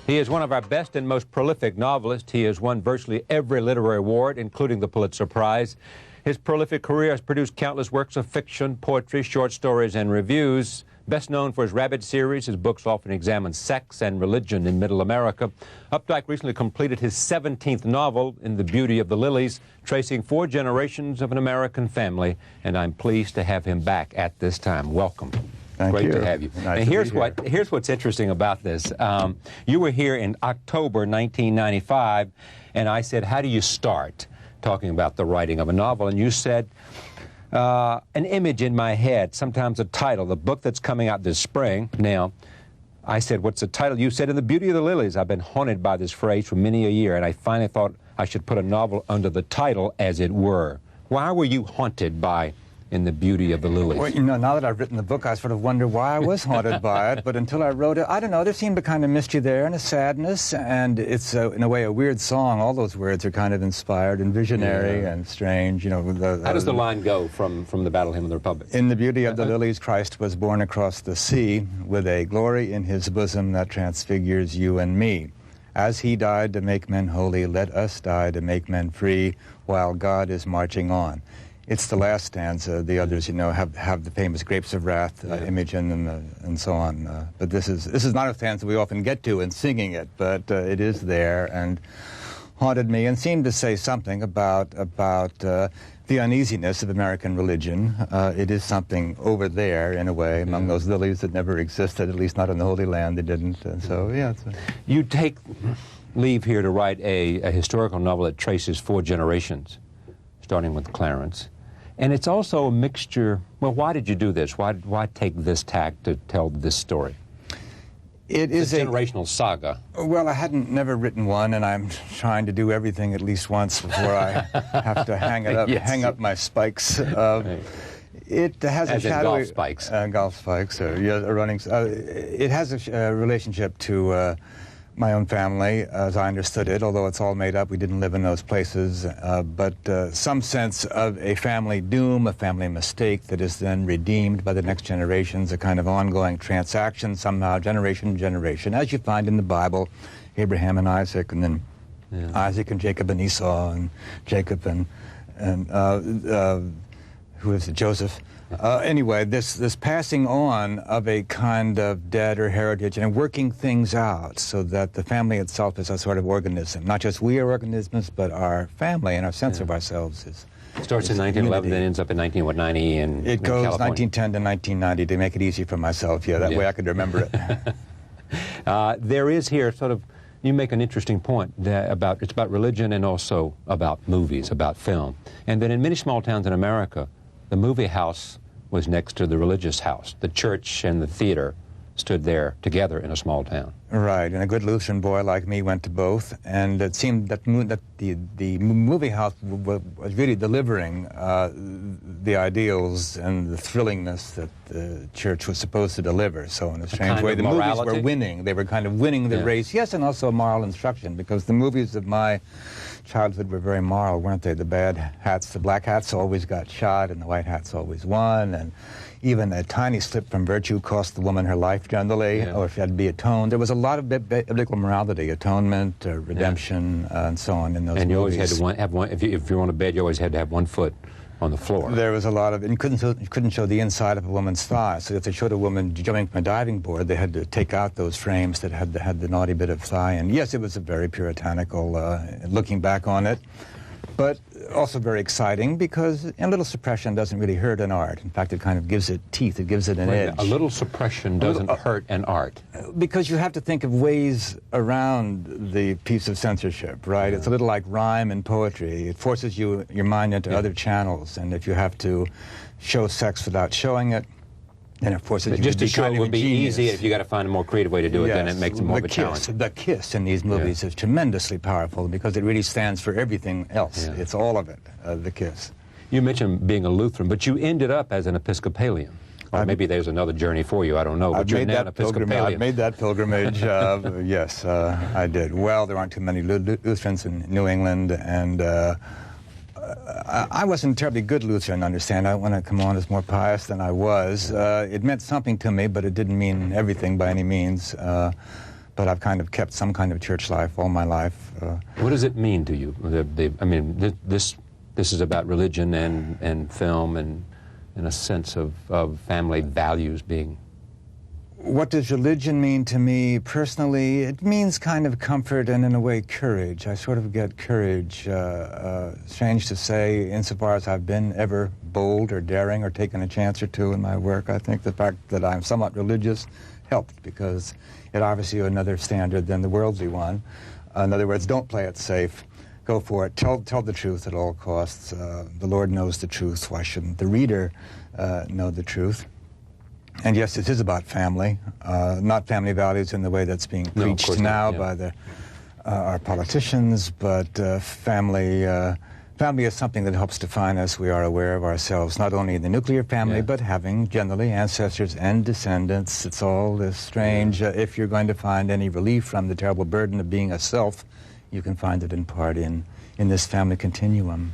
He is one of our best and most prolific novelists. He has won virtually every literary award, including the Pulitzer Prize. His prolific career has produced countless works of fiction, poetry, short stories, and reviews. Best known for his Rabbit series, his books often examine sex and religion in Middle America. Updike recently completed his 17th novel, In the Beauty of the Lilies, tracing 4 generations of an American family, and I'm pleased to have him back at this time. Welcome. Thank you. Great to have you. Nice and to here's what's interesting about this. You were here in October 1995, and I said, how do you start talking about the writing of a novel? And you said, an image in my head, sometimes a title, the book that's coming out this spring. Now, I said, what's the title? You said, In the Beauty of the Lilies. I've been haunted by this phrase for many a year, and I finally thought I should put a novel under the title, as it were. Why were you haunted by In the Beauty of the Lilies? Well, you know, now that I've written the book, I sort of wonder why I was haunted by it, but until I wrote it, I don't know, there seemed a kind of mystery there and a sadness, and it's, in a way, a weird song. All those words are kind of inspired and visionary and strange, you know. How does the line go from the Battle Hymn of the Republic? In the beauty of the lilies, Christ was born across the sea, with a glory in his bosom that transfigures you and me. As he died to make men holy, let us die to make men free, while God is marching on. It's the last stanza. The others, you know, have the famous grapes of wrath image in them and so on. But this is not a stanza we often get to in singing it, but it is there and haunted me and seemed to say something about the uneasiness of American religion. It is something over there, in a way, among those lilies that never existed, at least not in the Holy Land. They didn't. And so, yeah. You take leave here to write a historical novel that traces 4 generations, starting with Clarence. And it's also a mixture. Well, why did you do this? Why take this tack to tell this story? It's a generational saga. Well, I hadn't never written one, and I'm trying to do everything at least once before I have to hang it up, hang up my spikes. It has as a shadowy golf spikes. Golf spikes, or running. It has a relationship to my own family, as I understood it, although it's all made up. We didn't live in those places, but some sense of a family doom, a family mistake that is then redeemed by the next generations, a kind of ongoing transaction somehow, generation to generation, as you find in the Bible, Abraham and Isaac, and then Isaac and Jacob and Esau, and Jacob and who is it, Joseph? Anyway, this passing on of a kind of debt or heritage and working things out so that the family itself is a sort of organism. Not just we are organisms, but our family and our sense of ourselves is. Starts in 1911, then ends up in 1990 in It goes California. 1910 to 1990 to make it easy for myself. Yeah, that way I could remember it. There is here sort of, you make an interesting point that it's about religion and also about movies, about film. And then in many small towns in America, the movie house was next to the religious house. The church and the theater stood there together in a small town. Right, and a good Lutheran boy like me went to both, and it seemed that the movie house was really delivering the ideals and the thrillingness that the church was supposed to deliver. So in a strange way, the movies were winning. They were kind of winning the race. Yes, and also moral instruction, because the movies of my childhood were very moral, weren't they? The bad hats, the black hats always got shot, and the white hats always won, and even a tiny slip from virtue cost the woman her life generally, or if she had to be atoned. There was a lot of biblical morality, atonement, redemption, and so on in those movies. And you always had to have one, if you were on a bed, you always had to have one foot on the floor. There was a lot of, and you couldn't show the inside of a woman's thigh, so if they showed a woman jumping from a diving board, they had to take out those frames that had the naughty bit of thigh. And yes, it was a very puritanical, looking back on it, but also very exciting, because a little suppression doesn't really hurt an art. In fact, it kind of gives it teeth, it gives it an edge. A little suppression doesn't hurt an art. Because you have to think of ways around the piece of censorship, right? It's a little like rhyme and poetry. It forces your mind into other channels, and if you have to show sex without showing it, then it forces you just to to show kind it of would be ingenious. easy. If you got to find a more creative way to do it, then it makes it more of a challenge. The kiss in these movies is tremendously powerful, because it really stands for everything else. It's all of it, the kiss. You mentioned being a Lutheran, but you ended up as an Episcopalian. Or maybe there's another journey for you, I don't know, but you're now an Episcopalian. I've made that pilgrimage, yes, I did. Well, there aren't too many Lutherans in New England, and I wasn't a terribly good Lutheran, understand. I want to come on as more pious than I was. It meant something to me, but it didn't mean everything by any means. but I've kind of kept some kind of church life all my life. What does it mean to you? I mean, this is about religion and film and a sense of family values being... What does religion mean to me personally? It means kind of comfort and, in a way, courage. I sort of get courage. Strange to say, insofar as I've been ever bold or daring or taken a chance or two in my work, I think the fact that I'm somewhat religious helped, because it obviously is another standard than the worldly one. In other words, don't play it safe. Go for it. Tell the truth at all costs. The Lord knows the truth. Why shouldn't the reader know the truth? And yes, it is about family, not family values in the way that's being preached now by our politicians, but family is something that helps define us. We are aware of ourselves, not only in the nuclear family, but having generally ancestors and descendants. It's all this strange. If you're going to find any relief from the terrible burden of being a self, you can find it in part in this family continuum.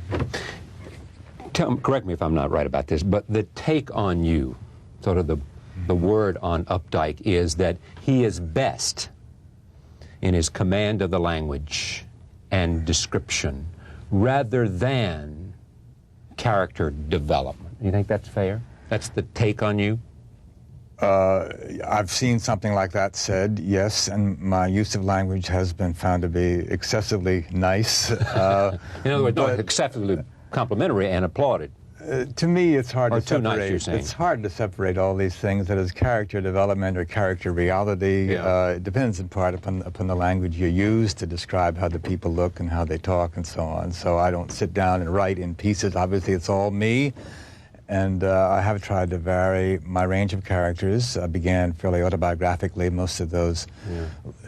Correct me if I'm not right about this, but the take on you, sort of the word on Updike, is that he is best in his command of the language and description rather than character development. You think that's fair? That's the take on you? I've seen something like that said, yes, and my use of language has been found to be excessively nice. In other words, not excessively complimentary and applauded. To me, it's hard to separate. Nice, you're saying. It's hard to separate all these things. That is character development or character reality. It depends in part upon the language you use to describe how the people look and how they talk and so on. So I don't sit down and write in pieces. Obviously, it's all me. And I have tried to vary my range of characters. I began fairly autobiographically. Most of those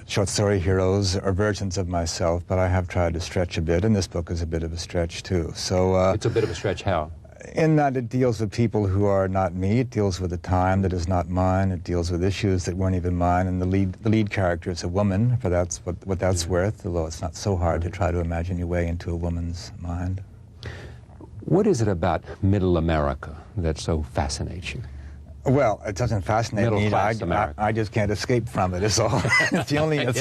short story heroes are versions of myself, but I have tried to stretch a bit, and this book is a bit of a stretch, too. So it's a bit of a stretch how? In that it deals with people who are not me. It deals with a time that is not mine. It deals with issues that weren't even mine. And the lead character is a woman, for that's what that's worth, although it's not so hard to try to imagine your way into a woman's mind. What is it about Middle America that so fascinates you? Well, it doesn't fascinate me. America. I just can't escape from it, is all. It's the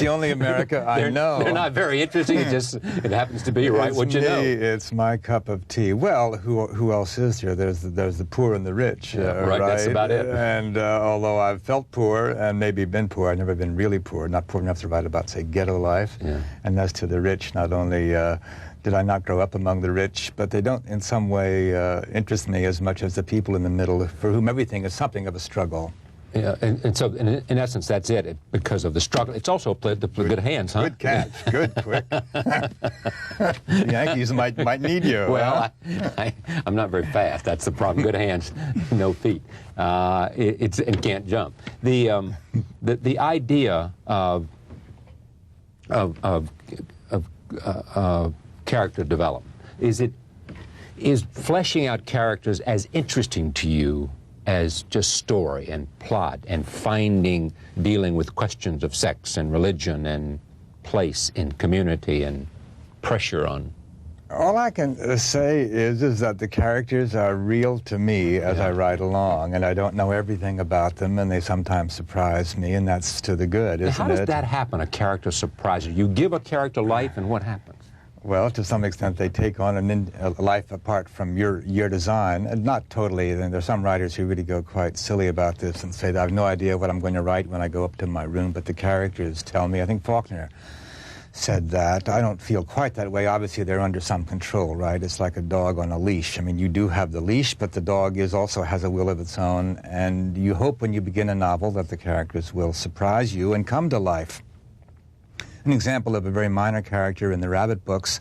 only America I know. They're not very interesting. It happens to be right what you know. It's my cup of tea. Well, who else is there? There's the poor and the rich, right? That's about it. And although I've felt poor and maybe been poor, I've never been really poor, not poor enough to write about, say, ghetto life. Yeah. And as to the rich, not only did I not grow up among the rich, but they don't in some way interest me as much as the people in the middle, for whom everything is something of a struggle. Yeah, and so in essence, that's it. Because of the struggle. It's also played the good hands, huh? Good catch. Good, quick. The Yankees might need you. Well, I'm not very fast. That's the problem. Good hands, no feet. And can't jump. The idea of character development, is fleshing out characters as interesting to you as just story and plot and dealing with questions of sex and religion and place in community and pressure on? All I can say is that the characters are real to me as I write along, and I don't know everything about them, and they sometimes surprise me, and that's to the good, isn't it? How does that happen, a character surprises you? You give a character life, and what happens? Well, to some extent, they take on a life apart from your design. And not totally. There's some writers who really go quite silly about this and say that I have no idea what I'm going to write when I go up to my room, but the characters tell me. I think Faulkner said that. I don't feel quite that way. Obviously, they're under some control, right? It's like a dog on a leash. I mean, you do have the leash, but the dog also has a will of its own, and you hope when you begin a novel that the characters will surprise you and come to life. An example of a very minor character in the Rabbit books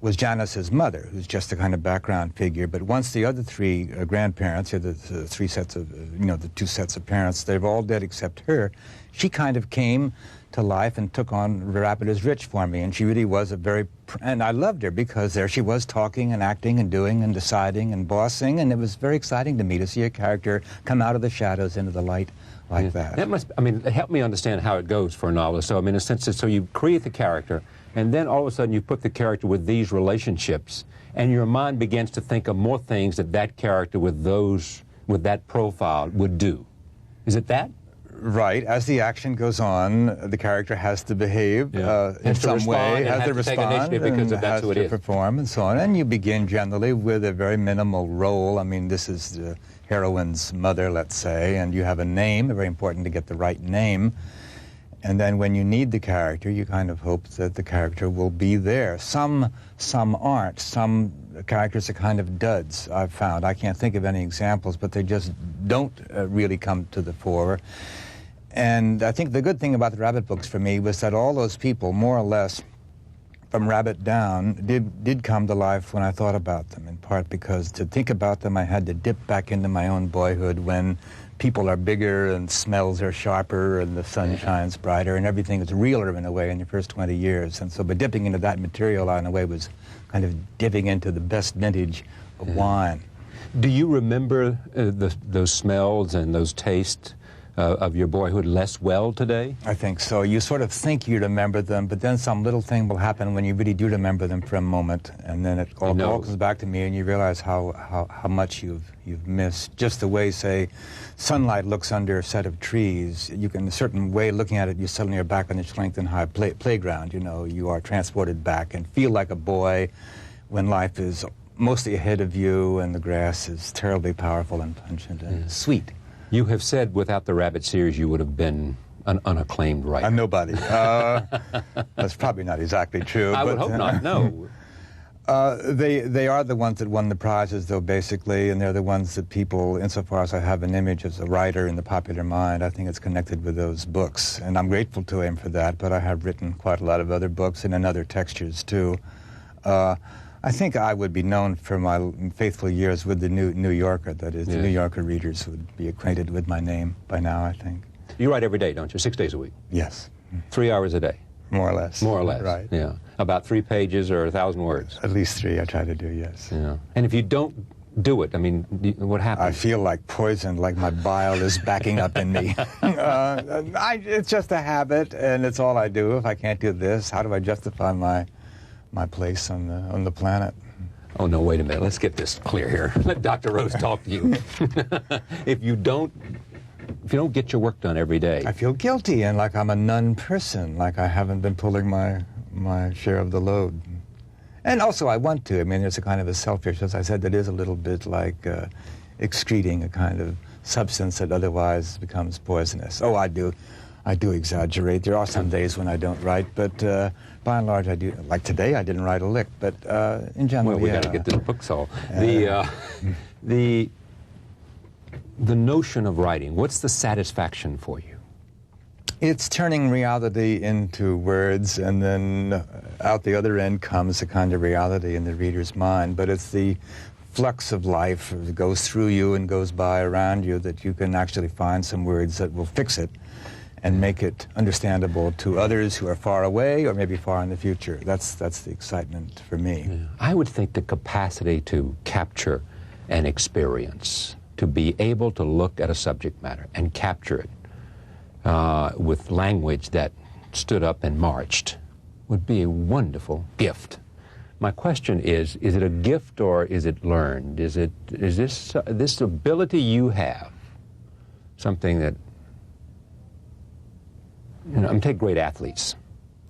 was Janice's mother, who's just a kind of background figure. But once the other three grandparents, the three sets of, the two sets of parents, they're all dead except her, she kind of came to life and took on Rabbit is Rich for me. And she really was and I loved her because there she was talking and acting and doing and deciding and bossing. And it was very exciting to me to see a character come out of the shadows into the light like that. That must, help me understand how it goes for a novelist. So, in a sense, so you create the character, and then all of a sudden you put the character with these relationships, and your mind begins to think of more things that character with that profile would do. Is it that? Right. As the action goes on, the character has to behave in some way, has to respond, because that's who it is. Perform, and so on. And you begin generally with a very minimal role. I mean, this is the heroine's mother, let's say, and you have a name. Very important to get the right name. And then when you need the character, you kind of hope that the character will be there. Some aren't. Some characters are kind of duds, I've found. I can't think of any examples, but they just don't really come to the fore. And I think the good thing about the Rabbit books for me was that all those people, more or less, from Rabbit down, did come to life when I thought about them, in part because to think about them I had to dip back into my own boyhood when people are bigger and smells are sharper and the sun shines brighter and everything is realer in a way in the first 20 years. And so by dipping into that material, I, in a way, was kind of dipping into the best vintage of wine. Do you remember those smells and those tastes of your boyhood less well today? I think so. You sort of think you remember them, but then some little thing will happen when you really do remember them for a moment, and then it all comes back to me, and you realize how much you've missed. Just the way, say, sunlight looks under a set of trees. You can, in a certain way, looking at it, you suddenly are back on the Schlinkton High playground. You know, you are transported back and feel like a boy when life is mostly ahead of you and the grass is terribly powerful and pungent and sweet. You have said without the Rabbit series you would have been an unacclaimed writer. I'm nobody. That's probably not exactly true. I would hope not, no. They are the ones that won the prizes, though, basically, and they're the ones that people, insofar as I have an image as a writer in the popular mind, I think it's connected with those books. And I'm grateful to him for that, but I have written quite a lot of other books and in other textures, too. I think I would be known for my faithful years with the New Yorker. That is, the New Yorker readers would be acquainted with my name by now, I think. You write every day, don't you? 6 days a week? Yes. 3 hours a day? More or less. More or less, right. Yeah. About 3 pages or 1,000 words? At least 3 I try to do, yes. Yeah. And if you don't do it, I mean, what happens? I feel like poison, like my bile is backing up in me. It's just a habit, and it's all I do. If I can't do this, how do I justify my place on the planet? Oh, no, wait a minute. Let's get this clear here. Let Dr. Rose talk to you. If you don't get your work done every day, I feel guilty and like I'm a non-person, like I haven't been pulling my share of the load. And also I want to. I mean, there's a kind of a selfish, as I said, that is a little bit like excreting a kind of substance that otherwise becomes poisonous. Oh, I do exaggerate. There are some days when I don't write, but by and large I do. Like today, I didn't write a lick, but in general, well, we got to get this book sold. The notion of writing, what's the satisfaction for you? It's turning reality into words, and then out the other end comes a kind of reality in the reader's mind. But it's the flux of life that goes through you and goes by around you that you can actually find some words that will fix it and make it understandable to others who are far away or maybe far in the future. That's the excitement for me. Yeah. I would think the capacity to capture an experience, to be able to look at a subject matter and capture it with language that stood up and marched would be a wonderful gift. My question is it a gift or is it learned? Is this ability you have something that, you know, take great athletes.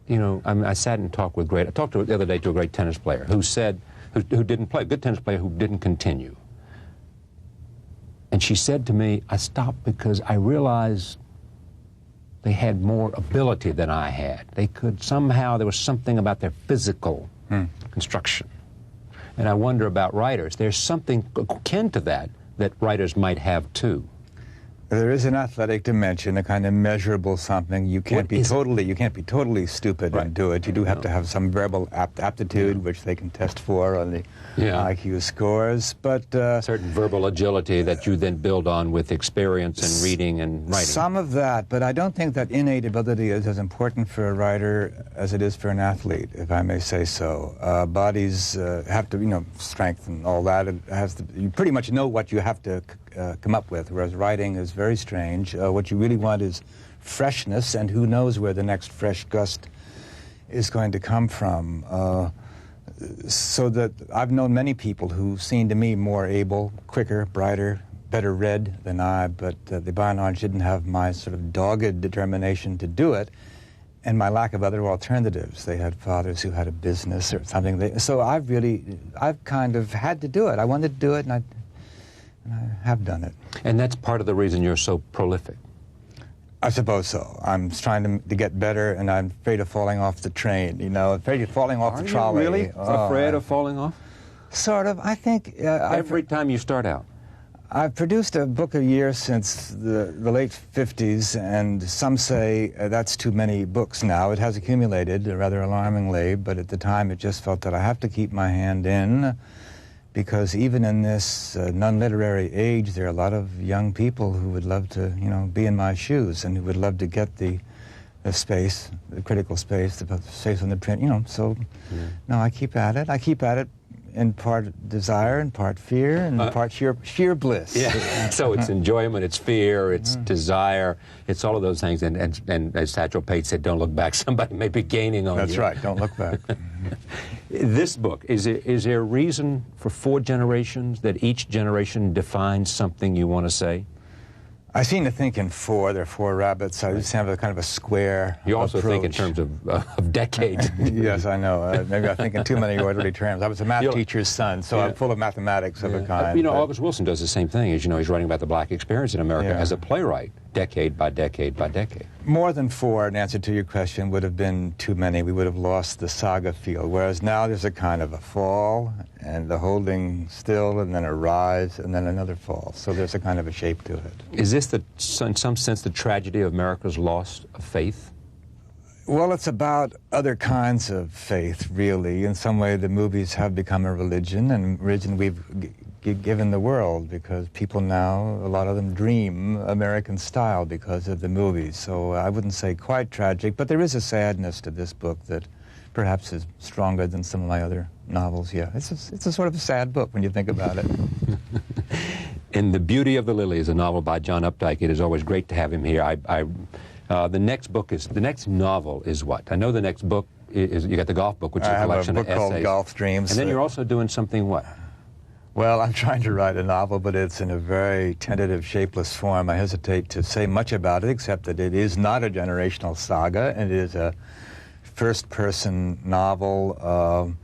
You know, I sat and talked with I talked the other day to a great tennis player who said, who didn't play, a good tennis player who didn't continue. And she said to me, I stopped because I realized they had more ability than I had. They could somehow, there was something about their physical construction. And I wonder about writers. There's something akin to that writers might have too. There is an athletic dimension, a kind of measurable something. You can't be totally stupid and do it. You do have to have some verbal aptitude, which they can test for on the IQ scores. But certain verbal agility that you then build on with experience and reading and writing. Some of that, but I don't think that innate ability is as important for a writer as it is for an athlete, if I may say so. Bodies have to, you know, strength and all that. It has to. You pretty much know what you have to come up with, whereas writing is very strange. What you really want is freshness, and who knows where the next fresh gust is going to come from. So that I've known many people who seem to me more able, quicker, brighter, better read than I, but they by and large didn't have my sort of dogged determination to do it, and my lack of other alternatives. They had fathers who had a business or something. So I've kind of had to do it. I wanted to do it, and I have done it. And that's part of the reason you're so prolific. I suppose so. I'm trying to get better, and I'm afraid of falling off the train, you know, afraid of falling off the trolley. Are you really afraid of falling off? Sort of. I think... Every time you start out? I've produced a book a year since the late 50s, and some say that's too many books now. It has accumulated rather alarmingly, but at the time it just felt that I have to keep my hand in, because even in this non-literary age, there are a lot of young people who would love to, you know, be in my shoes, and who would love to get the space, the critical space, the space on the print, you know. So, no, I keep at it. I keep at it in part desire, in part fear, and in part sheer bliss. Yeah. So it's enjoyment, it's fear, it's desire, it's all of those things. And as Satchel Paige said, don't look back. Somebody may be gaining on you. That's right. Don't look back. This book, is there a reason for 4 generations, that each generation defines something you want to say? I seem to think in 4. There are 4 rabbits. I just have a kind of a square You also approach. think in terms of decades. Yes, I know. Maybe I think in too many orderly terms. I was a math teacher's son, so I'm full of mathematics of a kind. You know, August Wilson does the same thing. As you know, he's writing about the black experience in America as a playwright, decade by decade by decade. More than 4, in answer to your question, would have been too many. We would have lost the saga feel, whereas now there's a kind of a fall, and the holding still, and then a rise, and then another fall. So there's a kind of a shape to it. Is this, in some sense, the tragedy of America's loss of faith? Well, it's about other kinds of faith, really. In some way, the movies have become a religion, and religion we've given the world, because people now, a lot of them dream American style because of the movies. So I wouldn't say quite tragic, but there is a sadness to this book that perhaps is stronger than some of my other novels. Yeah, it's a sort of a sad book when you think about it. In The Beauty of the Lilies, a novel by John Updike, it is always great to have him here. The next novel is what? I know the next book is, you got the golf book, which is a collection of essays. I have a book called Golf Dreams. And then you're also doing something what? Well, I'm trying to write a novel, but it's in a very tentative, shapeless form. I hesitate to say much about it, except that it is not a generational saga, and it is a first-person novel.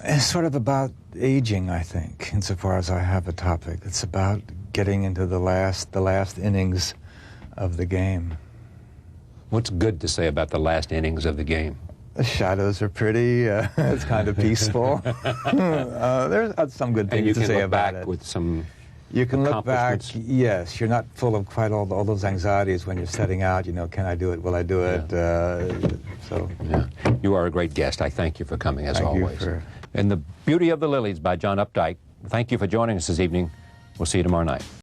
It's sort of about aging, I think, insofar as I have a topic. It's about getting into the last innings of the game. What's good to say about the last innings of the game? The shadows are pretty. It's kind of peaceful. There's some good things to say about it. With some you can look back. Yes, you're not full of quite all those anxieties when you're setting out. You know, can I do it? Will I do it? So. Yeah. You are a great guest. I thank you for coming, as always. Thank you for... And The Beauty of the Lilies by John Updike. Thank you for joining us this evening. We'll see you tomorrow night.